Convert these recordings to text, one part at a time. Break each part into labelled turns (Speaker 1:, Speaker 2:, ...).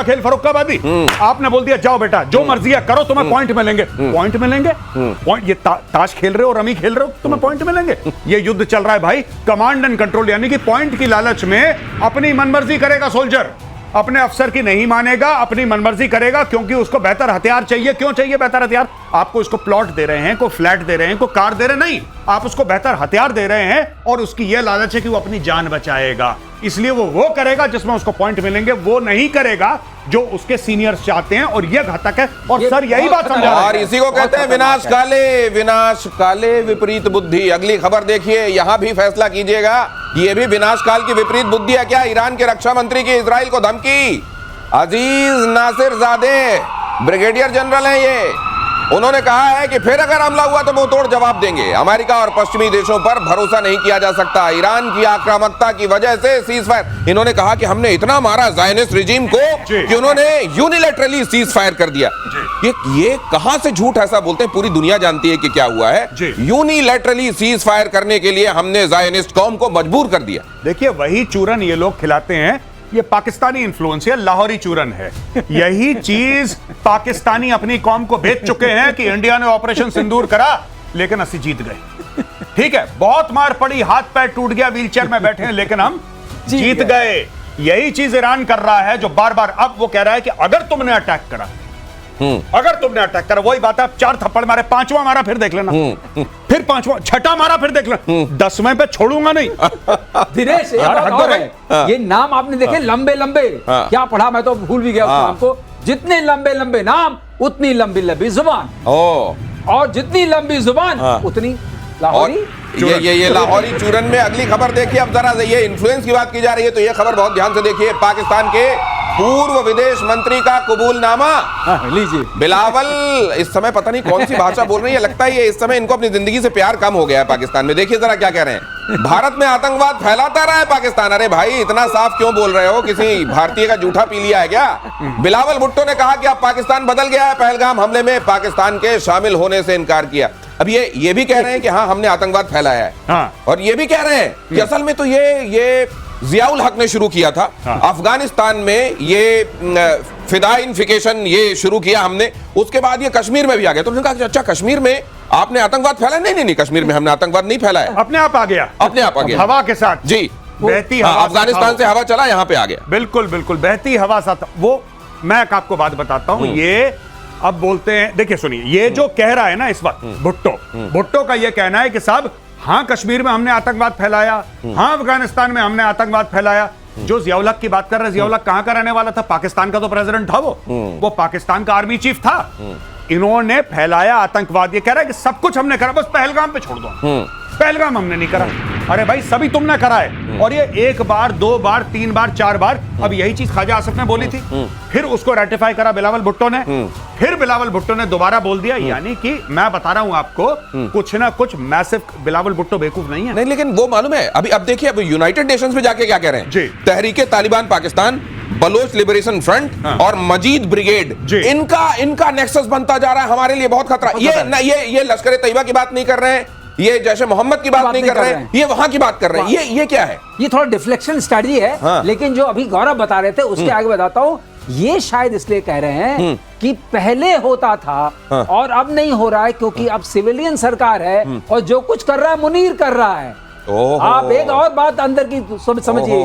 Speaker 1: खेल फरुखाबादी। आपने बोल दिया जाओ बेटा जो मर्जी है करो, तुम्हें पॉइंट मिलेंगे। पॉइंट मिलेंगे? पॉइंट? ये ताश खेल रहे हो, रमी खेल रहे हो, तुम्हें पॉइंट मिलेंगे? ये युद्ध चल रहा है भाई, कमांड एंड कंट्रोल, यानी कि पॉइंट की लालच में अपनी मनमर्जी करेगा सोल्जर, अपने अफसर की नहीं मानेगा, अपनी मनमर्जी करेगा, क्योंकि उसको बेहतर हथियार चाहिए। क्यों चाहिए बेहतर हथियार? आपको इसको प्लॉट दे रहे हैं, कोई फ्लैट दे रहे हैं, कोई कार दे रहे हैं, नहीं, आप उसको बेहतर हथियार दे रहे हैं और उसकी यह लालच है कि वो अपनी जान बचाएगा, इसलिए वो करेगा जिसमें उसको पॉइंट मिलेंगे, वो नहीं करेगा जो उसके सीनियर्स चाहते हैं, और यह घातक है। और सर यही बात समझा,
Speaker 2: और इसी को कहते हैं विनाश काले विपरीत बुद्धि। अगली खबर देखिए, यहां भी फैसला कीजिएगा, ये भी विनाश काल की विपरीत बुद्धि है क्या? ईरान के रक्षा मंत्री की इजराइल को धमकी। अजीज नासिरजादे ब्रिगेडियर जनरल हैं ये, उन्होंने कहा है कि फिर अगर हमला हुआ तो मुंह तोड़ जवाब देंगे। अमेरिका और पश्चिमी देशों पर भरोसा नहीं किया जा सकता, ईरान की आक्रामकता की वजह से सीज फायर। इन्होंने कहा कि हमने इतना मारा ज़ायनिस्ट रिजीम को कि उन्होंने यूनिलैटरली सीज फायर कर दिया। ये कहां से झूठ ऐसा बोलते हैं? पूरी दुनिया जानती है कि क्या हुआ है। यूनिलैटरली सीज फायर करने के लिए हमने ज़ायनिस्ट कौम को मजबूर कर दिया।
Speaker 1: देखिए वही चूरन ये लोग खिलाते हैं, ये पाकिस्तानी इन्फ्लुएंस है, लाहौरी चूरन है। यही चीज पाकिस्तानी अपनी कौम को भेज चुके हैं कि इंडिया ने ऑपरेशन सिंदूर करा लेकिन असि जीत गए। ठीक है, बहुत मार पड़ी, हाथ पैर टूट गया, व्हीलचेयर में बैठे हैं, लेकिन हम जीत गए। यही चीज ईरान कर रहा है, जो बार बार अब वो कह रहा है कि अगर तुमने अटैक करा, अगर तुमने अटैक करा, वही बात है, 4 थप्पड़ मारे, 5वां मारा फिर देख लेना, फिर 5वां, 6ठा मारा फिर देख लेना, 10वें पे छोड़ूंगा नहीं।
Speaker 3: दिनेश ये नाम आपने देखे, लंबे लंबे, क्या पढ़ा मैं तो भूल भी गया उस नाम को। जितने लंबे लंबे नाम उतनी लंबी लंबी जुबान, और जितनी लंबी जुबान उतनी लाहौरी।
Speaker 2: ये लाहौरी चूरन में अगली खबर देखिए। अब जरा ये इन्फ्लुएंस की बात की जा रही है तो ये खबर बहुत ध्यान से देखिए। पाकिस्तान के पूर्व विदेश मंत्री का कबूलनामा
Speaker 3: लीजिए।
Speaker 2: बिलावल इस समय पता नहीं कौन सी भाषा बोल रही है, लगता है ये इस समय इनको अपनी जिंदगी से प्यार कम हो गया है पाकिस्तान में। देखिए जरा क्या कह रहे हैं। भारत में आतंकवाद फैलाता रहा है पाकिस्तान। अरे भाई इतना साफ क्यों बोल रहे हो? किसी भारतीय का जूठा पी लिया है क्या? बिलावल भुट्टो ने कहा कि अब पाकिस्तान बदल गया है, पहलगाम हमले में पाकिस्तान के शामिल होने से इनकार किया। अब ये भी कह रहे हैं कि हाँ हमने आतंकवाद फैलाया है, और ये भी कह रहे हैं कि असल में तो ये जियाउल हक ने शुरू किया था। अफगानिस्तान में ये फिदाइनिफिकेशन ये शुरू किया हमने, उसके बाद ये कश्मीर में भी आ गया। तो उन्होंने कहा कि अच्छा कश्मीर में आपने आतंकवाद फैलाया? नहीं, कश्मीर में हमने आतंकवाद नहीं फैलाया,
Speaker 1: अपने आप आ गया,
Speaker 2: अपने आप आ गया,
Speaker 1: हवा के साथ
Speaker 2: जी
Speaker 1: बहती हवा।
Speaker 2: अफगानिस्तान से हवा चला, यहाँ पे आ गया।
Speaker 1: बिल्कुल बिल्कुल बहती हवा साथ। वो मैं आपको बात बताता हूं, ये अब बोलते हैं, देखिए सुनिए, ये जो कह रहा है ना इस वक्त भुट्टो का ये कहना है कि साहब हाँ कश्मीर में हमने आतंकवाद फैलाया, हाँ अफगानिस्तान में हमने आतंकवाद फैलाया। जो जियाउल हक की बात कर रहे हैं, जियाउल हक कहां का रहने वाला था? पाकिस्तान का तो प्रेसिडेंट था वो पाकिस्तान का आर्मी चीफ था। इन्होंने फैलाया आतंकवाद। ये कह रहा है कि सब कुछ हमने करा, बस पहलगाम पे छोड़ दो। पहलगाम हमने नहीं करा। अरे भाई सभी तुमने करा है, और ये 1 बार 2 बार 3 बार 4 बार। अब यही चीज ख्वाजा आसिफ ने बोली थी, फिर उसको रेटिफाई करा बिलावल भुट्टो ने, फिर बिलावल भुट्टो ने दोबारा बोल दिया। यानी कि मैं बता रहा हूं आपको, कुछ ना कुछ मैसिव। बिलावल भुट्टो बेवकूफ नहीं है।
Speaker 2: नहीं, लेकिन वो मालूम है अभी। अब देखिए, अब यूनाइटेड नेशंस में जाके क्या कह रहे हैं? तहरीके तालिबान पाकिस्तान, बलोच लिबरेशन फ्रंट और मजीद ब्रिगेड, इनका नेक्सस बनता जा रहा है, हमारे लिए बहुत खतरा। ये लश्कर तैयबा की बात नहीं कर रहे हैं, ये जैसे मोहम्मद की बात नहीं कर रहे हैं, ये वहां की बात कर रहे हैं। ये क्या है?
Speaker 3: ये थोड़ा डिफ्लेक्शन स्ट्रेटजी है। लेकिन जो अभी गौरव बता रहे थे उसके आगे बताता हूं। ये शायद इसलिए कह रहे हैं कि पहले होता था और अब नहीं हो रहा है, क्योंकि अब सिविलियन सरकार है और जो कुछ कर रहा है मुनीर कर रहा है। आप एक और बात अंदर की समझिए,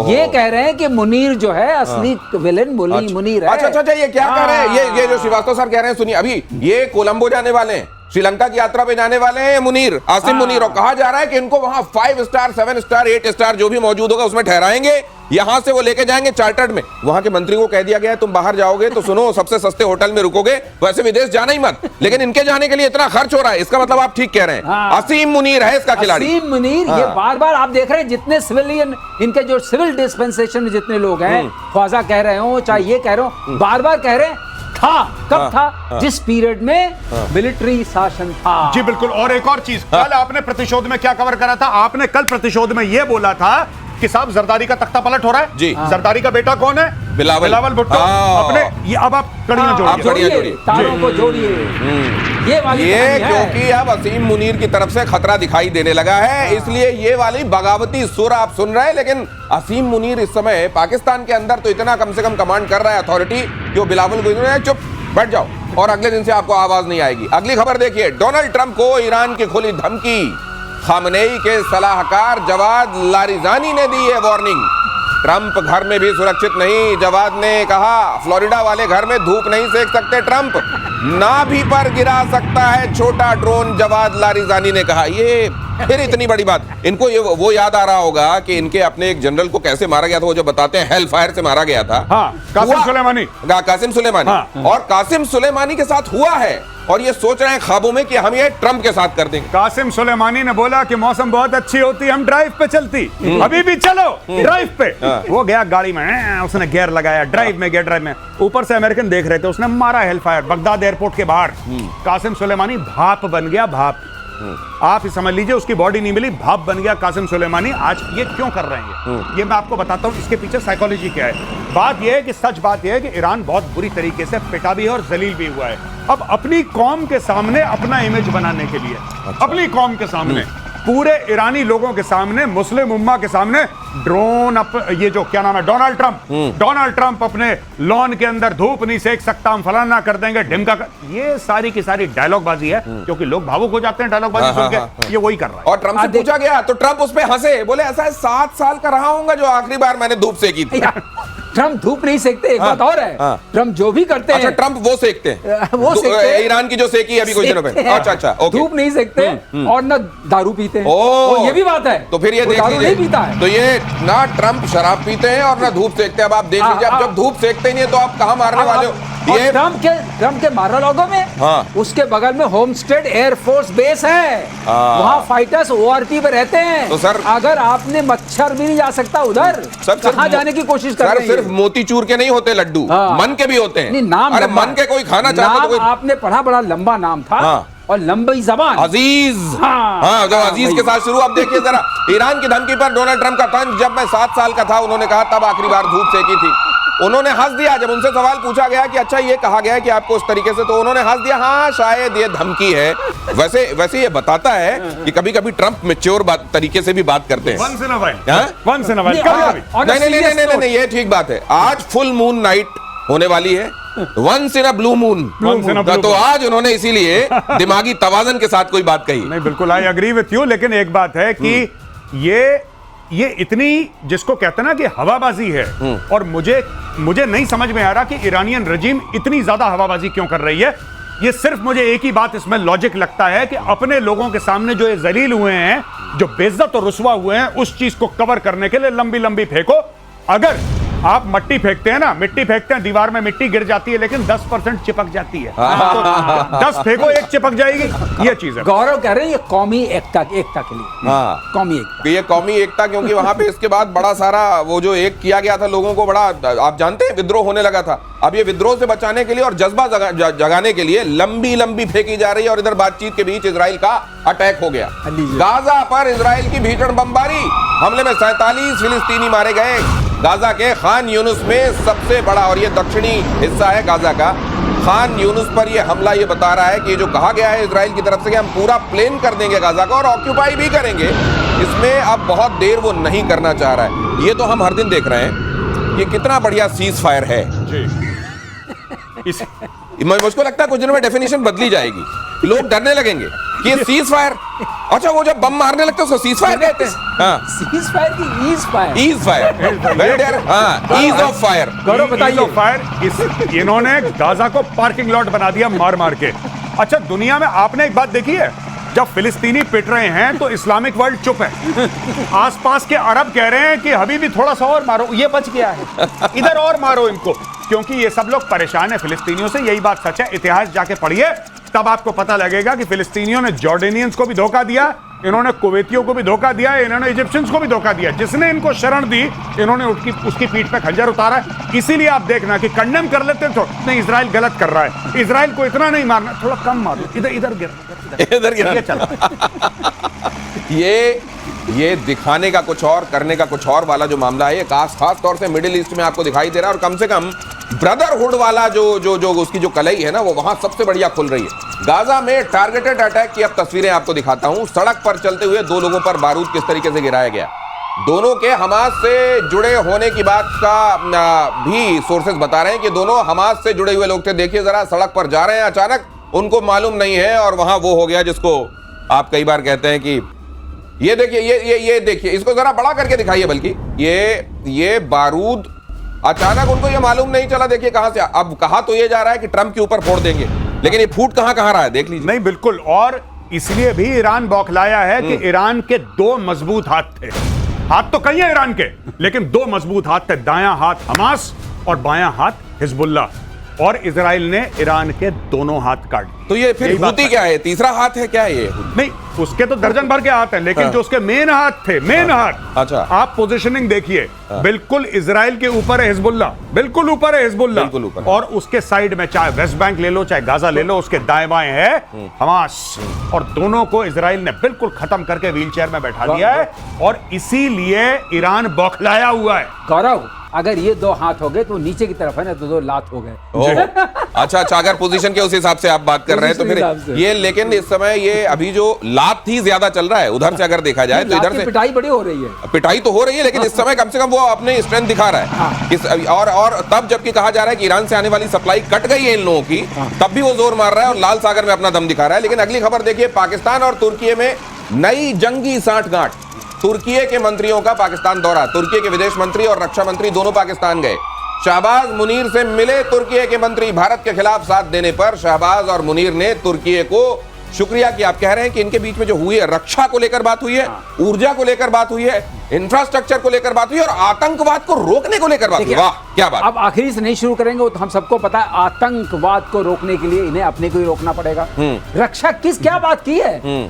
Speaker 3: ये कह रहे हैं कि मुनीर जो है असली विलेन मुनीर है।
Speaker 2: अच्छा, ये क्या कह रहे हैं? ये जो श्रीवास्तव सर कह रहे हैं, सुनिए, अभी ये कोलंबो जाने वाले हैं, श्रीलंका की यात्रा पे जाने वाले हैं मुनीर, आसिम मुनीर, और कहा जा रहा है कि इनको वहां 5 स्टार 7 स्टार 8 स्टार जो भी मौजूद होगा उसमें ठहराएंगे, यहां से वो लेके जाएंगे चार्टर्ड में। वहां के मंत्री को कह दिया गया है तुम बाहर जाओगे तो सुनो सबसे सस्ते होटल में रुकोगे, वैसे विदेश जाना ही मत, लेकिन इनके जाने के लिए इतना खर्च हो रहा है। इसका मतलब आप ठीक कह रहे हैं, असीम मुनीर है इसका खिलाड़ी।
Speaker 3: असीम मुनीर, ये बार बार आप देख रहे हैं जितने सिविलियन, इनके जो सिविल डिस्पेंसेशन में जितने लोग हैं, ख्वाजा कह रहे हो चाहे ये कह रहे हो, बार बार कह रहे हैं कब था? जिस पीरियड में मिलिट्री शासन था।
Speaker 1: जी बिल्कुल। और एक और चीज, कल आपने प्रतिशोध में क्या कवर करा था? आपने कल प्रतिशोध में यह बोला था कि साहब जरदारी का तख्ता पलट हो रहा है जी। जरदारी का बेटा कौन है? बिलावल भुट्टो। अपने ये अब आप कड़ियां जोड़िए,
Speaker 3: तारों को जोड़िए। ये वाली
Speaker 2: ये
Speaker 3: कहानी है।
Speaker 2: क्योंकि अब असीम मुनीर की तरफ से खतरा दिखाई देने लगा है, इसलिए ये वाली बगावती सुर आप सुन रहे हैं। लेकिन असीम मुनीर इस समय पाकिस्तान के अंदर तो इतना कम से कम कमांड कर रहा है अथॉरिटी कि वो बिलावल को चुप बैठ जाओ और अगले दिन से आपको आवाज नहीं आएगी। अगली खबर देखिए, डोनाल्ड ट्रंप को ईरान की खुली धमकी, खामनेई के सलाहकार जवाद लारिजानी ने दी है वार्निंग। ट्रंप घर में भी सुरक्षित नहीं, जवाद ने कहा फ्लोरिडा वाले घर में धूप नहीं सेक सकते ट्रंप, नाभि पर गिरा सकता है छोटा ड्रोन, जवाद लारिजानी ने कहा। ये फिर इतनी बड़ी बात, इनको ये वो याद आ रहा होगा कि इनके अपने एक जनरल को कैसे मारा गया था, वो जो बताते हैं हेल फायर से मारा गया था।
Speaker 1: हाँ, कासिम सुलेमानी।
Speaker 2: कासिम सुलेमानी।
Speaker 1: हाँ।
Speaker 2: और कासिम सुलेमानी के साथ हुआ है और ये सोच रहे हैं ख्वाबों में कि हम ये ट्रंप के साथ कर देंगे।
Speaker 1: कासिम सुलेमानी ने बोला कि मौसम बहुत अच्छी होती, हम ड्राइव पे चलती, अभी भी चलो ड्राइव पे। वो गया गाड़ी में, उसने गियर लगाया, ड्राइव में गया, ड्राइव में ऊपर से अमेरिकन देख रहे थे, उसने मारा हेलफायर बगदाद एयरपोर्ट के बाहर। कासिम सुलेमानी भाप बन गया, भाप। आप ही समझ लीजिए, उसकी बॉडी नहीं मिली, भाप बन गया कासिम सुलेमानी। आज ये क्यों कर रहे हैं ये मैं आपको बताता हूं, इसके पीछे साइकोलॉजी क्या है। बात यह है कि सच बात यह है कि ईरान बहुत बुरी तरीके से पिटा भी है और जलील भी हुआ है। अब अपनी कौम के सामने अपना इमेज बनाने के लिए, अपनी कौम के सामने, पूरे ईरानी लोगों के सामने, मुस्लिम उम्मा के सामने ड्रोन, ये जो क्या नाम है, डोनाल्ड ट्रंप अपने लॉन के अंदर धूप नहीं सेक सकता, हम फलाना कर देंगे, ढिमका कर, ये सारी की सारी डायलॉग बाजी है, क्योंकि लोग भावुक हो जाते हैं डायलॉग बाजी सुन के। ये वही कर रहा है।
Speaker 2: और ट्रंप से पूछा गया तो ट्रंप उस पे हंसे, बोले ऐसा है 7 साल का रहा हूंगा जो आखिरी बार मैंने धूप सेकी थी।
Speaker 3: ट्रंप धूप नहीं सेकते, एक बात और है, ट्रंप जो भी करते हैं।
Speaker 2: अच्छा, ट्रंप वो सेकते हैं,
Speaker 3: वो सेकते हैं,
Speaker 2: ईरान की जो सेकी अभी कुछ दिनों में। अच्छा, ओके।
Speaker 3: धूप नहीं सेकते और ना दारू पीते हैं।
Speaker 2: ओ,
Speaker 3: ये भी बात है।
Speaker 2: तो फिर ये देख
Speaker 3: दारू नहीं पीता है।
Speaker 2: तो ये ना ट्रंप शराब पीते हैं और ना धूप सेकते हैं। अब आप देख लीजिए, अब जब धूप सेकते ही नहीं है तो आप कहां मारने वाले हो? ये
Speaker 3: ट्रंप के मारालागो में, उसके बगल में होमस्टेड एयरफोर्स बेस है, वहां फाइटर्स ओआरटी पे रहते हैं।
Speaker 2: तो सर,
Speaker 3: अगर आपने मच्छर भी नहीं जा सकता उधर, कहां जाने की कोशिश कर रहे हैं?
Speaker 2: सिर्फ मोतीचूर के नहीं होते लड्डू, मन के भी होते हैं।
Speaker 3: नाम,
Speaker 2: अरे मन के कोई खाना चाहता तो
Speaker 3: आपने पढ़ा, बड़ा लंबा नाम था और लंबी जबान,
Speaker 2: अजीज। हाँ, जो अजीज के साथ शुरू। अब देखिए जरा, ईरान की धमकी पर डोनाल्ड ट्रंप का तंज, जब मैं 7 साल का था उन्होंने कहा तब आखिरी बार धूप सेकी थी। उन्होंने हंस दिया जब उनसे सवाल पूछा गया कि अच्छा ये कहा गया है कि आपको उस तरीके से, तो उन्होंने हंस दिया, हाँ शायद ये धमकी है। वैसे ये बताता है कि कभी कभी ट्रंप मैच्योर तरीके से भी बात करते हैं।
Speaker 1: Once in a while, कभी-कभी।
Speaker 2: नहीं, ये ठीक बात है। आज फुल मून नाइट होने वाली है, once in a blue moon, तो आज उन्होंने इसीलिए दिमागी तवाज़न के साथ कोई बात कही।
Speaker 1: नहीं, बिल्कुल आई एग्री विथ यू, लेकिन एक बात है कि ये इतनी, जिसको कहते हैं ना कि हवाबाजी है, और मुझे नहीं समझ में आ रहा कि ईरानियन रजीम इतनी ज्यादा हवाबाजी क्यों कर रही है। ये सिर्फ मुझे एक ही बात इसमें लॉजिक लगता है कि अपने लोगों के सामने जो ये जलील हुए हैं, जो बेइज्जत और रुसवा हुए हैं, उस चीज को कवर करने के लिए लंबी लंबी फेंको। अगर आप मिट्टी फेंकते हैं ना, मिट्टी फेंकते हैं, दीवार में मिट्टी गिर जाती है, लेकिन 10% चिपक जाती है। तो 10 फेंको, 1 चिपक जाएगी, ये चीज है।
Speaker 3: गौरव कह रहे हैं ये कौमी एकता के लिए, कौमी एकता,
Speaker 2: ये कौमी एकता, क्योंकि वहां पे इसके बाद बड़ा सारा वो जो एक किया गया था लोगों को, बड़ा आप जानते हैं विद्रोह होने लगा था। अब ये विद्रोह से बचाने के लिए और जज्बा जगाने के लिए लंबी लंबी फेंकी जा रही है, और इधर बातचीत के बीच इजराइल का अटैक हो गया। गाजा पर इजराइल की भीषण बमबारी, हमले में 47 फिलिस्तीनी मारे गए। गाजा के खान यूनुस में सबसे बड़ा, और ये दक्षिणी हिस्सा है गाजा का, खान यूनुस पर ये हमला ये बता रहा है कि जो कहा गया है इजराइल की तरफ से कि हम पूरा प्लेन कर देंगे गाजा का और ऑक्यूपाई भी करेंगे, इसमें अब बहुत देर वो नहीं करना चाह रहा है। ये तो हम हर दिन देख रहे हैं कि कितना बढ़िया सीज फायर है जी। मुझको लगता है कुछ दिनों में डेफिनेशन बदली जाएगी, लोग डरने लगेंगे कि ये सीज फायर, अच्छा वो जब बम मारने लगते हैं उसको सीज फायर कहते हैं।
Speaker 3: सीज फायर की ease fire,
Speaker 2: ease fire, ease of fire.
Speaker 3: Gaurav बताइए।
Speaker 1: इन्होंने गाजा को पार्किंग लॉट बना दिया मार मार के। अच्छा, दुनिया में आपने एक बात देखी है, जब फिलिस्तीनी पिट रहे हैं तो इस्लामिक वर्ल्ड चुप है, आसपास के अरब कह रहे हैं कि हबीबी थोड़ा सा और मारो, ये बच गया है, इधर और मारो इनको, क्योंकि ये सब लोग परेशान है फिलिस्तीनियों से। यही बात सच है, इतिहास जाके पढ़िए तब आपको पता लगेगा कि फिलिस्तीनियों ने जॉर्डेनियंस को भी धोखा दिया, इन्होंने कुवैतियों को भी धोखा दिया, इन्होंने इजिप्शियंस को भी धोखा दिया। जिसने इनको शरण दी इन्होंने उसकी पीठ पे खंजर उतारा। इसीलिए आप देखना कि कंडेम कर लेते तो नहीं, इजराइल गलत कर रहा है, इजराइल को इतना नहीं मारना, थोड़ा कम मारो, इधर गिर चला।
Speaker 2: ये दिखाने का कुछ और करने का कुछ और वाला जो मामला है, ये खास तौर से मिडिल ईस्ट में आपको दिखाई दे रहा है, और कम से कम ब्रदरहुड वाला जो उसकी जो कलई है ना, वो वहां सबसे बढ़िया खुल रही है। गाजा में टारगेटेड अटैक की अब तस्वीरें आपको दिखाता हूं। सड़क पर चलते हुए 2 लोगों पर बारूद किस तरीके से गिराया गया। दोनों के हमास से जुड़े होने की बात का भी सोर्सेज बता रहे हैं कि दोनों हमास से जुड़े हुए लोग थे। देखिए जरा, सड़क पर जा रहे हैं, अचानक उनको मालूम नहीं है और वहां वो हो गया जिसको आप कई बार कहते हैं कि ये देखिए, ये देखिए, इसको जरा बड़ा करके दिखाइए, बल्कि ये बारूद अचानक उनको ये मालूम नहीं चला। देखिए कहां से, अब कहा तो ये जा रहा है कि ट्रंप के ऊपर फोड़ देंगे, लेकिन ये फूट कहां रहा है देख लीजिए।
Speaker 1: नहीं, बिल्कुल, और इसलिए भी ईरान बौखलाया है कि ईरान के 2 मजबूत हाथ थे। हाथ तो कई है ईरान के, लेकिन 2 मजबूत हाथ थे। दायां हाथ हमास और बायां हाथ हिजबुल्लाह, और इजराइल ने ईरान के दोनों हाथ काट दिए।
Speaker 2: तो ये फिर हूती क्या है? तीसरा हाथ है क्या ये?
Speaker 1: नहीं, उसके तो दर्जन भर के हाथ हैं, लेकिन जो उसके मेन हाथ थे, मेन हाथ,
Speaker 2: अच्छा,
Speaker 1: आप पोजीशनिंग देखिए, बिल्कुल इजराइल के ऊपर है हिजबुल्लाह, बिल्कुल ऊपर है हिजबुल्लाह,
Speaker 2: बिल्कुल ऊपर,
Speaker 1: और उसके साइड में चाहे वेस्ट बैंक ले लो, चाहे गाजा ले लो, उसके दाएं बाएं है हमास, और दोनों को इजराइल ने बिल्कुल खत्म करके व्हीलचेयर में बैठा दिया है, और इसीलिए ईरान बौखलाया हुआ है।
Speaker 3: गौरव, अगर ये 2 हाथ हो गए तो नीचे की तरफ है ना, तो 2 लात हो गए।
Speaker 2: अच्छा, अगर पोजीशन के उस हिसाब से आप बात कर रहे हैं तो फिर ये, लेकिन इस समय ये अभी जो लात ही ज्यादा चल रहा है उधर से अगर देखा जाए तो इधर से
Speaker 3: पिटाई बड़ी हो रही है।
Speaker 2: पिटाई तो हो रही है, लेकिन इस समय कम से कम वो अपने स्ट्रेंथ दिखा रहा है। और तब जबकि कहा जा रहा है कि ईरान से आने वाली सप्लाई कट गई है इन लोगों की, तब भी वो जोर मार रहा है और लाल सागर में अपना दम दिखा रहा है। लेकिन अगली खबर देखिए, पाकिस्तान और तुर्की में नई जंगी साठगांठ। तुर्की के मंत्रियों का पाकिस्तान दौरा। तुर्की के विदेश मंत्री और रक्षा मंत्री दोनों पाकिस्तान गए। शहबाज मुनीर से मिले तुर्की के मंत्री। भारत के खिलाफ साथ देने पर शहबाज और मुनीर ने तुर्की को शुक्रिया किया। आप कह रहे हैं कि इनके बीच में जो हुई है, रक्षा को लेकर बात हुई है, ऊर्जा को लेकर बात हुई है, इंफ्रास्ट्रक्चर को लेकर बात हुई है, और आतंकवाद को रोकने को लेकर बात हुई। वाह, क्या बात।
Speaker 3: अब आखिरी से नहीं शुरू करेंगे, वो तो हम सबको पता है, आतंकवाद को रोकने के लिए इन्हें अपने को ही रोकना पड़ेगा। रक्षा क्या बात की है?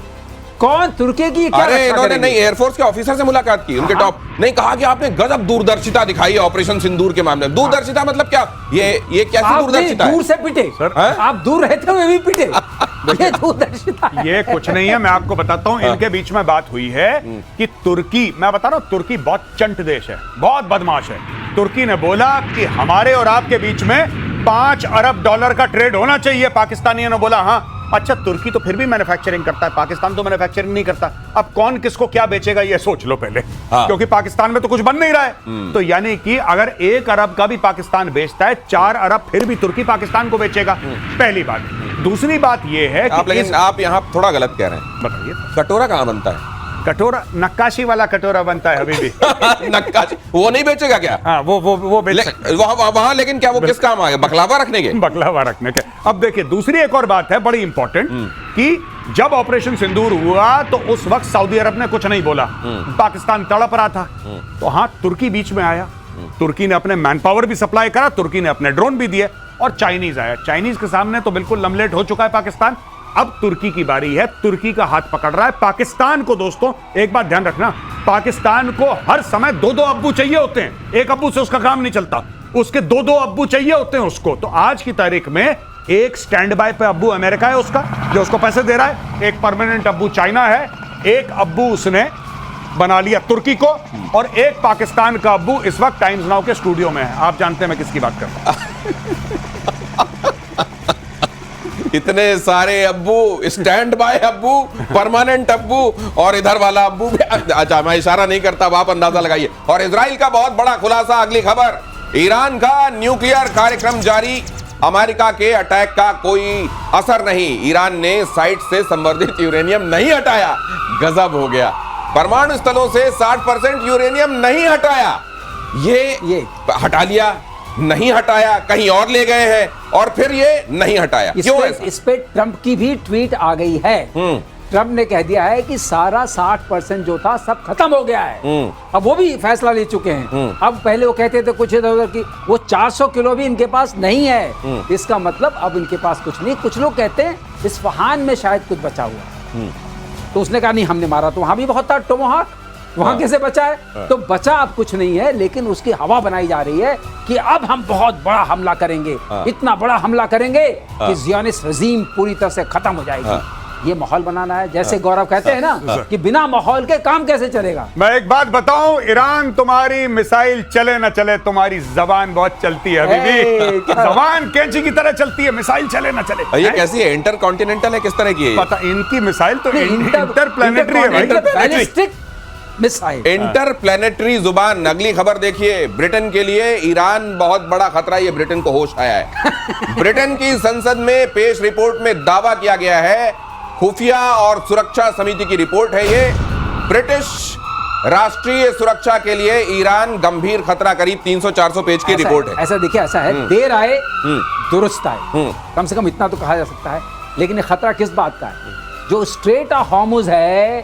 Speaker 3: कौन तुर्की की क्या?
Speaker 2: अरे इन्होंने नहीं, एयरफोर्स के ऑफिसर से मुलाकात की, उनके टॉप नहीं, कहा कि आपने गजब दूरदर्शिता दिखाई है ऑपरेशन सिंदूर के मामले में। दूरदर्शिता मतलब क्या? ये कैसी दूरदर्शिता है?
Speaker 3: दूर से पिटे सर, आप दूर रहते हुए भी पिटे। ये दूरदर्शिता है।
Speaker 1: ये कुछ नहीं है, मैं आपको बताता हूं। इनके बीच में बात हुई है कि तुर्की, मैं बता रहा हूं, तुर्की बहुत चंट देश है, बहुत बदमाश है। तुर्की ने बोला कि हमारे और आपके बीच में $5 अरब का ट्रेड होना चाहिए। पाकिस्तानियों ने बोला हाँ। अच्छा, तुर्की तो फिर भी मैन्युफैक्चरिंग करता है, पाकिस्तान तो मैन्युफैक्चरिंग नहीं करता। अब कौन किसको क्या बेचेगा ये सोच लो पहले, क्योंकि पाकिस्तान में तो कुछ बन नहीं रहा है। तो यानी कि अगर 1 अरब का भी पाकिस्तान बेचता है, 4 अरब फिर भी तुर्की पाकिस्तान को बेचेगा। पहली बात। दूसरी बात ये है कि
Speaker 2: लेकिन आप यहाँ थोड़ा गलत कह रहे हैं।
Speaker 1: बताइए,
Speaker 2: कटोरा कहाँ बनता है?
Speaker 1: कटोरा नक्काशी वाला कटोरा बनता है अभी भी।
Speaker 2: नक्काशी वो नहीं बेचेगा क्या?
Speaker 1: हाँ, वो
Speaker 2: वहां लेकिन क्या वो किस काम आ गया? बकलावा रखने के?
Speaker 1: बकलावा रखने के। अब देखिए, दूसरी एक और बात है बड़ी इंपॉर्टेंट, कि जब ऑपरेशन सिंदूर हुआ तो उस वक्त सऊदी अरब ने कुछ नहीं बोला, पाकिस्तान तड़प रहा था। तो हाँ, तुर्की बीच में आया, तुर्की ने अपने मैन पावर भी सप्लाई करा, तुर्की ने अपने ड्रोन भी दिए, और चाइनीज आया। चाइनीज के सामने तो बिल्कुल लमलेट हो चुका है पाकिस्तान। अब तुर्की की बारी है, तुर्की का हाथ पकड़ रहा है पाकिस्तान को। दोस्तों एक बात ध्यान रखना, पाकिस्तान को हर समय 2-2 अब्बू चाहिए होते हैं। एक अब्बू से उसका काम नहीं चलता, उसके 2-2 अब्बू चाहिए होते हैं उसको। तो आज की तारीख में एक स्टैंड बाय पे अब्बू अमेरिका है उसका, जो उसको पैसे दे रहा है। एक परमानेंट अब्बू चाइना है, एक अब्बू उसने बना लिया तुर्की को, और एक पाकिस्तान का अब्बू इस वक्त टाइम्स नाउ के स्टूडियो में है। आप जानते हैं मैं किसकी बात कर रहा हूं।
Speaker 2: इतने सारे अब्बू, स्टैंड बाय अब्बू, परमानेंट अब्बू, और इधर वाला अब्बू भी। अच्छा, मैं इशारा नहीं करता, आप अंदाजा लगाइए। और इजराइल का बहुत बड़ा खुलासा। अगली खबर, ईरान का न्यूक्लियर कार्यक्रम जारी, अमेरिका के अटैक का कोई असर नहीं। ईरान ने साइट से संवर्धित यूरेनियम नहीं हटाया। गजब हो गया। परमाणु स्थलों से 60% यूरेनियम नहीं हटाया। ये हटा लिया, नहीं हटाया, कहीं और ले गए हैं, और फिर ये नहीं हटाया। क्यों?
Speaker 3: इस पे ट्रंप की भी ट्वीट आ गई है। ट्रंप ने कह दिया है कि सारा 60% जो था सब खत्म हो गया है। अब वो भी फैसला ले चुके हैं। अब पहले वो कहते थे कुछ इधर उधर की, वो 400 किलो भी इनके पास नहीं है। इसका मतलब अब इनके पास कुछ नहीं। कुछ लोग कहते हैं इस्फहान में शायद कुछ बचा हुआ। तो उसने कहा नहीं, हमने मारा तो वहां भी बहुत था टोमाहाक, वहां कैसे बचा है? तो बचा अब कुछ नहीं है, लेकिन उसकी हवा बनाई जा रही है कि अब हम बहुत बड़ा हमला करेंगे। इतना बड़ा हमला करेंगे कि ज़ियोनिस्ट रजीम पूरी तरह से खत्म हो जाएगी। ये माहौल बनाना है। जैसे गौरव कहते हैं ना कि बिना माहौल के काम कैसे चलेगा।
Speaker 1: मैं एक बात बताऊं, ईरान तुम्हारी मिसाइल चले ना चले, तुम्हारी जबान बहुत चलती है अभी भी। जबान कैंची की तरह चलती है, मिसाइल चले ना चले।
Speaker 2: ये कैसी है, इंटर कॉन्टिनेंटल है, किस तरह की है?
Speaker 1: पता, इनकी मिसाइल तो इंटरप्लैनेटरी है भाई।
Speaker 3: बैलिस्टिक मिसाइल,
Speaker 2: इंटरप्लैनेटरी जुबान। अगली खबर देखिए, ब्रिटेन के लिए ईरान बहुत बड़ा खतरा, ये ब्रिटेन को होश आया है। ब्रिटेन की संसद में पेश रिपोर्ट में दावा किया गया है, खुफिया और सुरक्षा समिति की रिपोर्ट है ये, ब्रिटिश राष्ट्रीय सुरक्षा के लिए ईरान गंभीर खतरा, करीब 300-400 पेज की रिपोर्ट है।
Speaker 3: ऐसा देखिए, ऐसा है, देर आए दुरुस्त आए, कम से कम इतना तो कहा जा सकता है। लेकिन ये खतरा किस बात का है? जो स्ट्रेट ऑफ हॉर्मुज है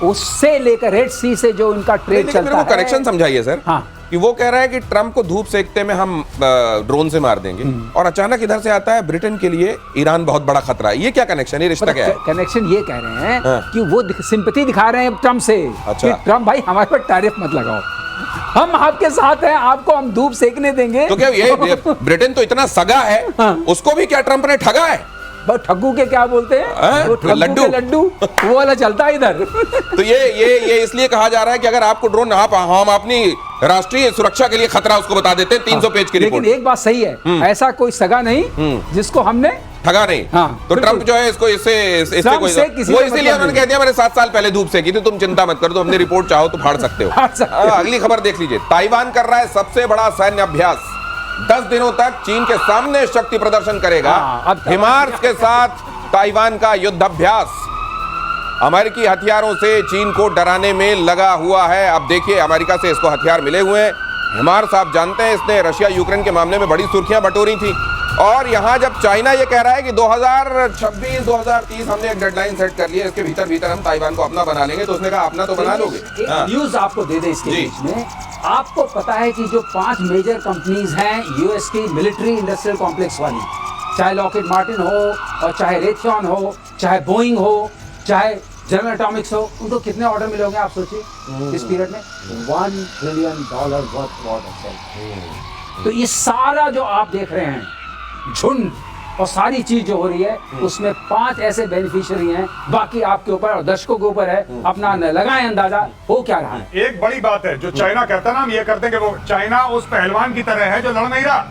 Speaker 3: उससे लेकर रेड सी से जो इनका ट्रेड चलता है।
Speaker 2: करेक्शन समझाइए सर।
Speaker 3: हाँ,
Speaker 2: कि वो कह रहा है कि ट्रंप को धूप सेकते में हम ड्रोन से मार देंगे, और अचानक इधर से आता है ब्रिटेन के लिए ईरान बहुत बड़ा खतरा है। ये क्या कनेक्शन है, रिश्ता क्या है?
Speaker 3: कनेक्शन ये कह रहे हैं कि वो सिंपैथी दिखा रहे हैं ट्रंप से।
Speaker 2: अच्छा।
Speaker 3: कि ट्रंप भाई हमारे पर टैरिफ मत लगाओ, हम आपके साथ हैं, आपको हम धूप सेकने देंगे।
Speaker 2: तो क्या ये ब्रिटेन तो इतना सगा है, उसको भी क्या ट्रंप ने ठगा है?
Speaker 3: ठग्गू के क्या बोलते हैं, वो ठग्गू
Speaker 2: लड्डू।
Speaker 3: के लड्डू, वो वाला चलता है इधर।
Speaker 2: तो ये इसलिए कहा जा रहा है कि अगर आपको ड्रोन, हम अपनी राष्ट्रीय सुरक्षा के लिए खतरा उसको बता देते हैं। 300 पेज की रिपोर्ट।
Speaker 3: लेकिन एक बात सही है, ऐसा कोई सगा नहीं जिसको हमने
Speaker 2: ठगा नहीं।
Speaker 3: हाँ,
Speaker 2: तो ट्रंप जो है इसको इससे कोई, वो इसीलिए उन्होंने कह दिया मैंने 7 साल पहले धूप सेकी थी, तुम चिंता मत करो, तो हमने रिपोर्ट चाहो तो फाड़ सकते हो। अगली खबर देख लीजिए, ताइवान कर रहा है सबसे बड़ा सैन्य अभ्यास, 10 दिनों तक चीन के सामने शक्ति प्रदर्शन करेगा। हिमार्स के साथ ताइवान का युद्ध अभ्यास अमेरिकी हथियारों से चीन को डराने में लगा हुआ है। अब देखिए, अमेरिका से इसको हथियार मिले हुए हैं। हिमार्स आप जानते हैं, इसने रशिया यूक्रेन के मामले में बड़ी सुर्खियां बटोरी थी। और यहां जब चाइना ये कह रहा है कि 2026-2030 हमने एक डेडलाइन सेट कर लिया, इसके भीतर हम ताइवान को अपना बना लेंगे, तो उसने कहा अपना तो बना लोगे।
Speaker 3: न्यूज आपको दे दे इसके बीच में, आपको पता है कि जो 5 मेजर कंपनीज हैं यूएस की मिलिट्री इंडस्ट्रियल कॉम्प्लेक्स वाली, चाहे लॉकहीड मार्टिन हो और चाहे रेथियन हो, चाहे बोइंग हो, चाहे जनरल एटॉमिक्स हो, उनको कितने ऑर्डर मिले होंगे आप सोचिए इस पीरियड में? $1 ट्रिलियन वर्थ ऑर्डर। तो ये सारा जो आप देख रहे हैं झुंड और सारी चीज जो हो रही है, उसमें 5 ऐसे बेनिफिशियरी हैं। बाकी आपके ऊपर और दर्शकों के ऊपर है, अपना लगाएं अंदाजा हो क्या रहा है।
Speaker 1: एक बड़ी बात है, जो चाइना कहता है ना, हम ये करते हैं कि वो चाइना उस पहलवान की तरह है जो लड़ नहीं रहा।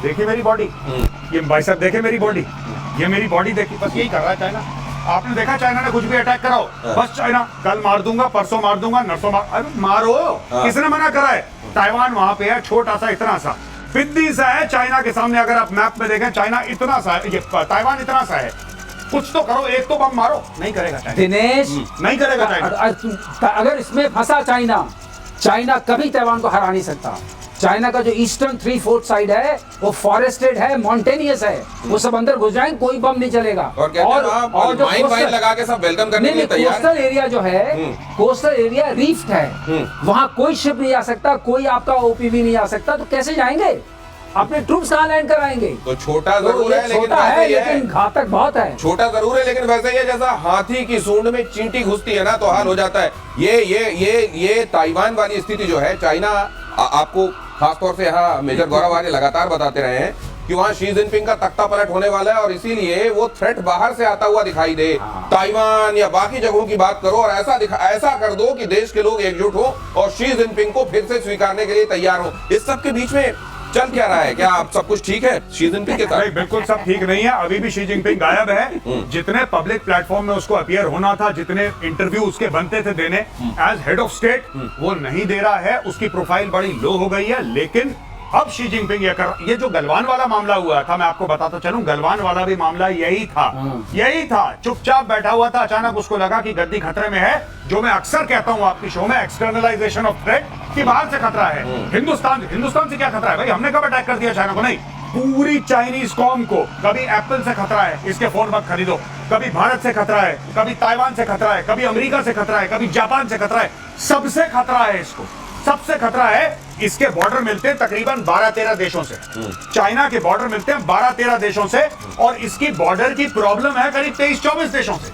Speaker 1: देखिए मेरी बॉडी, ये भाई साहब देखे मेरी बॉडी, ये मेरी बॉडी देखी, बस यही कर रहा है चाइना। आपने देखा चाइना ने कुछ भी अटैक कराओ, बस चाइना कल मार दूंगा, परसों मार दूंगा, नरसों मार, अरे मारो, किसने मना करा है? ताइवान वहां पे है, छोटा सा, इतना सा, बिद्दी सा है चाइना के सामने। अगर आप मैप में देखें, चाइना इतना सा है, ये ताइवान इतना सा है। कुछ तो करो, एक तो बम मारो, नहीं करेगा चाइना।
Speaker 3: दिनेश,
Speaker 1: नहीं करेगा चाइना।
Speaker 3: अगर इसमें फंसा चाइना, चाइना कभी ताइवान को हरा नहीं सकता। चाइना का जो ईस्टर्न 3/4 साइड है वो फॉरेस्टेड है, माउंटेनियस है, वो सब अंदर घुस जाएंगे, कोई बम नहीं चलेगा।
Speaker 2: और जो माइन लगा के सब वेलकम करने के लिए तैयार।
Speaker 3: कोस्टल एरिया जो है, कोस्टल एरिया रीफ्ड है, वहां कोई शिप नहीं आ सकता, कोई आपका ओपीवी नहीं आ सकता, तो कैसे जाएंगे? अपने ट्रूप्स कहाँ लैंड कराएंगे?
Speaker 2: तो छोटा जरूर है,
Speaker 3: लेकिन घातक बहुत है।
Speaker 2: छोटा जरूर है, लेकिन वैसे ही जैसा हाथी की सूंड में चींटी घुसती है ना, तो हाल हो जाता है। ये ताइवान वाली स्थिति जो है, चाइना आपको खासतौर से यहाँ मेजर गौरव आर्य लगातार बताते रहे हैं कि वहाँ शी जिनपिंग का तख्ता पलट होने वाला है, और इसीलिए वो थ्रेट बाहर से आता हुआ दिखाई दे। ताइवान या बाकी जगहों की बात करो और ऐसा कर दो कि देश के लोग एकजुट हो और शी जिनपिंग को फिर से स्वीकारने के लिए तैयार हो। इस सब के बीच में चल क्या रहा है? क्या आप सब कुछ ठीक है शी जिनपिंग के साथ?
Speaker 1: बिल्कुल सब ठीक नहीं है, अभी भी शी जिनपिंग गायब है। जितने पब्लिक प्लेटफॉर्म में उसको अपीयर होना था, जितने इंटरव्यू उसके बनते थे देने एज हेड ऑफ स्टेट, वो नहीं दे रहा है। उसकी प्रोफाइल बड़ी लो हो गई है। लेकिन अब शी जिनपिंग ये जो गलवान वाला मामला हुआ था, मैं आपको बताता चलूं, गलवान वाला भी मामला यही था। चुपचाप बैठा हुआ था, अचानक उसको लगा कि गद्दी खतरे में है। जो मैं अक्सर कहता हूं आपकी शो में, एक्सटर्नलाइजेशन ऑफ थ्रेट, कि बाहर से खतरा है। हिंदुस्तान से क्या खतरा है भाई? हमने कब अटैक कर दिया चाइना को? नहीं, पूरी चाइनीज कॉम को। कभी एप्पल से खतरा है, इसके फोन मत खरीदो। कभी भारत से खतरा है, कभी ताइवान से खतरा है, कभी अमेरिका से खतरा है, कभी जापान से खतरा है। सबसे खतरा है इसको, सबसे खतरा है। इसके बॉर्डर मिलते हैं तकरीबन 12-13 देशों से। चाइना के बॉर्डर मिलते हैं 12-13 देशों से, और इसकी बॉर्डर की प्रॉब्लम है करीब 23-24 देशों से।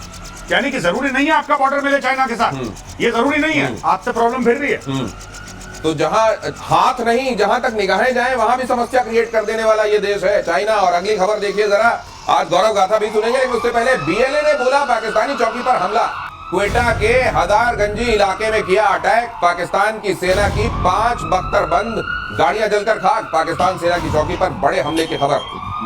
Speaker 1: यानी कि जरूरी नहीं है आपका बॉर्डर मिले चाइना के साथ, ये जरूरी नहीं है। आपसे प्रॉब्लम फिर भी है।
Speaker 2: तो जहां हाथ नहीं, जहां तक निगाहें जाएं, वहां भी समस्या क्रिएट कर देने वाला ये देश है चाइना। और अगली खबर देखिए जरा, आज गौरव गाथा भी सुनेंगे, लेकिन उससे पहले बीएलए ने बोला पाकिस्तानी चौकी पर हमला। क्वेटा के हदारगंजी इलाके में किया अटैक, पाकिस्तान की सेना की 5 बख्तरबंद गाड़ियां जलकर खाक। पाकिस्तान सेना की चौकी पर बड़े हमले की खबर।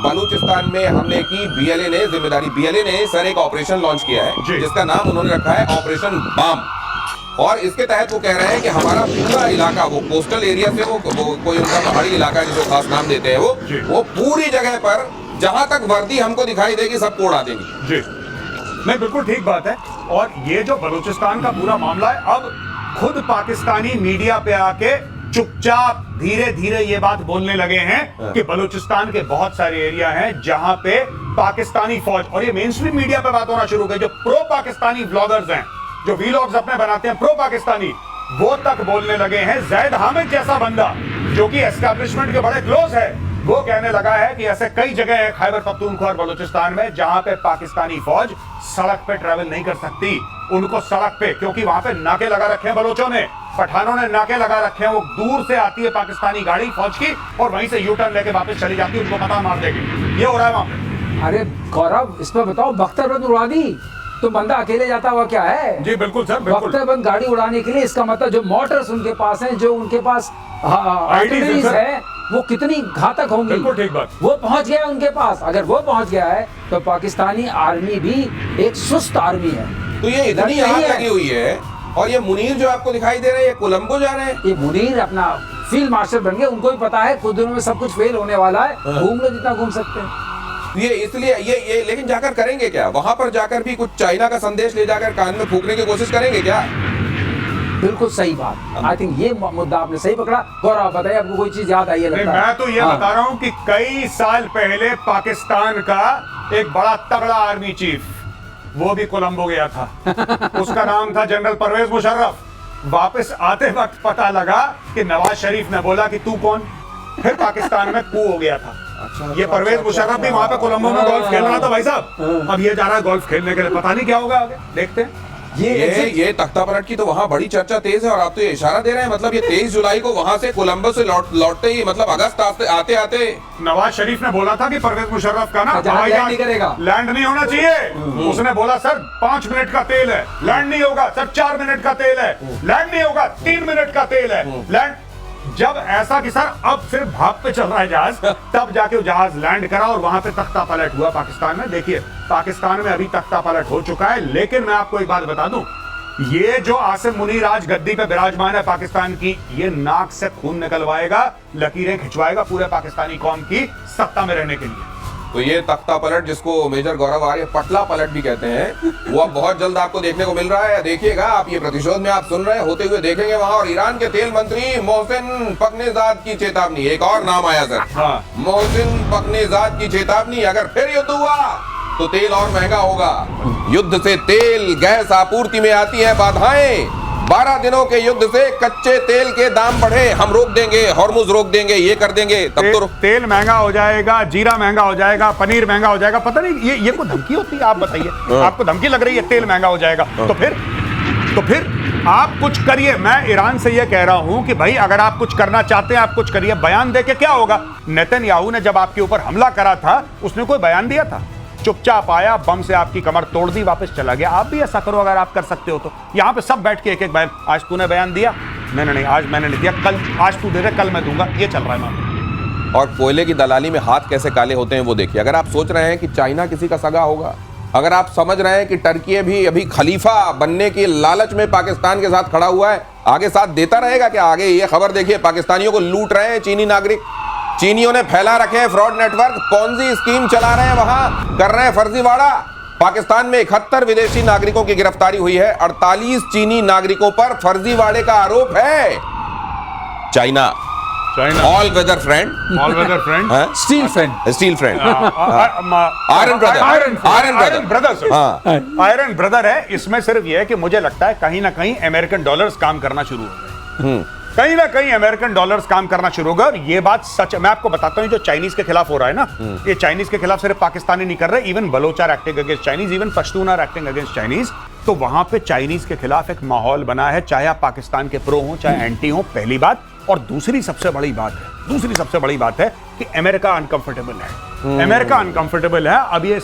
Speaker 2: बलूचिस्तान में हमले की बीएलए ने जिम्मेदारी। बीएलए ने सर एक ऑपरेशन लॉन्च किया है जिसका नाम उन्होंने रखा है ऑपरेशन बाम, और इसके तहत वो कह रहे हैं कि हमारा पूरा इलाका, वो कोस्टल एरिया से वो कोई उनका पहाड़ी इलाका है जिसको खास नाम देते हैं, वो पूरी जगह पर जहां तक वर्दी हमको दिखाई देगी सबको उड़ा देंगी।
Speaker 1: जी नहीं, बिल्कुल ठीक बात है। और ये जो बलूचिस्तान का पूरा मामला है, अब खुद पाकिस्तानी मीडिया पे आके चुपचाप धीरे धीरे ये बात बोलने लगे हैं कि बलूचिस्तान के बहुत सारे एरिया हैं जहां पे पाकिस्तानी फौज, और ये मेन स्ट्रीम मीडिया पे बात होना शुरू हो गई, जो प्रो पाकिस्तानी ब्लॉगर्स हैं, जो वीलॉग्स अपने बनाते हैं प्रो पाकिस्तानी, वो तक बोलने लगे हैं। जैद हामिद जैसा बंदा जो कि एस्टैब्लिशमेंट के बड़े क्लोज है, वो कहने लगा है कि ऐसे कई जगह है खैबर पख्तूनख्वा और बलूचिस्तान में जहां पे पाकिस्तानी फौज सड़क पे ट्रैवल नहीं कर सकती। उनको सड़क पे, क्योंकि वहां पे नाके लगा रखे हैं बलोचों ने, पठानों ने नाके लगा रखे हैं, वो दूर से आती है पाकिस्तानी गाड़ी फौज की और वहीं से यू टर्न लेके वापस चली जाती है, उनको पता मार देगी। ये हो रहा है वहां पे।
Speaker 3: अरे गौरव, इसमें बताओ, बख्तरबंद उड़ा दी तो बंदा अकेले जाता हुआ क्या है?
Speaker 1: जी बिल्कुल सर, बिल्कुल।
Speaker 3: बख्तरबंद गाड़ी उड़ाने के लिए, इसका मतलब जो मोटर्स उनके पास हैं, जो उनके पास आर्टिलरीज है, वो कितनी घातक होंगी।
Speaker 1: बिल्कुल ठीक बात।
Speaker 3: वो पहुंच गया उनके पास। अगर वो पहुंच गया है तो पाकिस्तानी आर्मी भी एक सुस्त आर्मी है।
Speaker 2: तो ये इतनी आग लगी हुई है, और ये मुनीर जो आपको दिखाई दे रहे हैं, ये कोलंबो जा रहे हैं।
Speaker 3: ये मुनीर अपना फील्ड मार्शल बन गए, उनको भी पता है कुछ दिनों में सब कुछ फेल होने वाला है, घूम लो जितना घूम सकते हैं।
Speaker 2: ये इसलिए ये लेकिन जाकर करेंगे क्या? वहां पर जाकर भी कुछ चाइना का संदेश ले जाकर कान में फूकने की कोशिश करेंगे क्या?
Speaker 3: बिल्कुल सही बात। आई थिंक ये मुद्दा आपने सही पकड़ा। गौरव, बताइए, आपको कोई चीज याद आई है? लगता है
Speaker 1: मैं तो ये बता रहा हूं कि कई साल पहले पाकिस्तान का एक बड़ा तगड़ा आर्मी चीफ, वो भी कोलंबो गया था। उसका नाम था जनरल परवेज मुशर्रफ। वापस आते वक्त पता लगा कि नवाज शरीफ ने बोला कि तू कौन, फिर पाकिस्तान में कू हो गया था। ये परवेज मुशर्रफ भी वहां पे कोलंबो में गोल्फ खेल रहा था भाई साहब। अब ये जा रहा है गोल्फ खेलने के लिए, पता नहीं क्या होगा आगे, देखते हैं।
Speaker 2: ये तख्ता पलट की तो वहां बड़ी चर्चा तेज है, और आप तो ये इशारा दे रहे हैं, मतलब ये 23 जुलाई को वहां से कोलंबो से लौटते ही, मतलब अगस्त आते आते
Speaker 1: नवाज शरीफ ने बोला था कि परवेज मुशर्रफ का ना
Speaker 3: हवाई जहाज करेगा,
Speaker 1: लैंड नहीं होना चाहिए। उसने बोला सर 5 मिनट का तेल है, लैंड नहीं होगा। सर 4 मिनट का तेल है, लैंड नहीं होगा। 3 मिनट का तेल है, लैंड। जब ऐसा कि सर अब सिर्फ भाप पे चल रहा है जहाज, तब जाके वो जहाज लैंड करा और वहां पे तख्ता पलट हुआ पाकिस्तान में। देखिए, पाकिस्तान में अभी तख्ता पलट हो चुका है। लेकिन मैं आपको एक बात बता दूं, ये जो आसिम मुनीर आज गद्दी पे विराजमान है पाकिस्तान की, ये नाक से खून निकलवाएगा, लकीरें खिंचवाएगा पूरे पाकिस्तानी कौम की सत्ता में रहने के लिए।
Speaker 2: तो ये तख्ता पलट, जिसको मेजर गौरव आर्य पटला पलट भी कहते हैं, वो अब बहुत जल्द आपको देखने को मिल रहा है। देखिएगा आप, ये प्रतिशोध में आप सुन रहे हैं, होते हुए देखेंगे वहां। और ईरान के तेल मंत्री मोहसिन पकनेजाद की चेतावनी, एक और नाम आया सर, मोहसिन पकनेजाद की चेतावनी, अगर फिर युद्ध हुआ तो तेल और महंगा होगा। युद्ध से तेल गैस आपूर्ति में आती है बाधाएं। 12 दिनों के युद्ध से कच्चे तेल के दाम बढ़े, हम रोक देंगे, हॉर्मुज रोक देंगे, ये कर देंगे, तब तो
Speaker 1: तेल महंगा हो जाएगा, जीरा महंगा हो जाएगा, पनीर महंगा हो जाएगा। पता नहीं ये कोई धमकी होती है? आप बताइए, आपको धमकी लग रही है तेल महंगा हो जाएगा? तो फिर आप कुछ करिए। मैं ईरान से ये कह रहा हूं कि भाई अगर आप कुछ करना चाहते हैं, आप कुछ करिए। बयान देके क्या होगा? नेतन्याहू ने जब आपके ऊपर हमला करा था, उसने कोई बयान दिया था? चुपचाप आया, बम से आपकी कमर तोड़ दी, वापस चला गया। आप भी ऐसा करो अगर आप कर सकते हो तो। यहाँ पे सब बैठ के एक एक बयान, आज तूने बयान दिया, नहीं, आज मैंने नहीं दिया, कल, आज तू दे दे, कल मैं दूंगा, ये चल रहा है मामला।
Speaker 2: और कोयले की दलाली में हाथ कैसे काले होते हैं वो देखिए। अगर आप सोच रहे हैं कि चाइना किसी का सगा होगा, अगर आप समझ रहे हैं कि टर्की भी अभी खलीफा बनने की लालच में पाकिस्तान के साथ खड़ा हुआ है, आगे साथ देता रहेगा क्या? आगे ये खबर देखिए, पाकिस्तानियों को लूट रहे हैं चीनी नागरिक। चीनियों ने फैला रखे हैं फ्रॉड नेटवर्क, पॉन्जी स्कीम चला रहे हैं, वहां कर रहे हैं फर्जीवाड़ा। पाकिस्तान में 71 विदेशी नागरिकों की गिरफ्तारी हुई है, 48 चीनी नागरिकों पर फर्जीवाड़े का आरोप है। China all weather friend,
Speaker 3: steel
Speaker 2: friend,
Speaker 1: iron brother है। इसमें सिर्फ यह है कि मुझे लगता है कहीं ना कहीं अमेरिकन डॉलर्स काम करना शुरू हो गए, कहीं ना कहीं अमेरिकन डॉलर्स काम करना शुरू होगा। और ये बात सच है। मैं आपको बताता हूं, जो चाइनीज के खिलाफ हो रहा है ना, ये चाइनीज के खिलाफ सिर्फ पाकिस्तानी नहीं कर रहे, even Baloch are acting against Chinese, even Pashtun are acting against Chinese. तो वहां पे चाइनीज के खिलाफ एक माहौल बना है, चाहे आप पाकिस्तान के प्रो हो चाहे एंटी हो, पहली बात। और दूसरी सबसे बड़ी बात है कि कि अमेरिका अनकंफर्टेबल है, अमेरिका अनकंफर्टेबल है। अब ये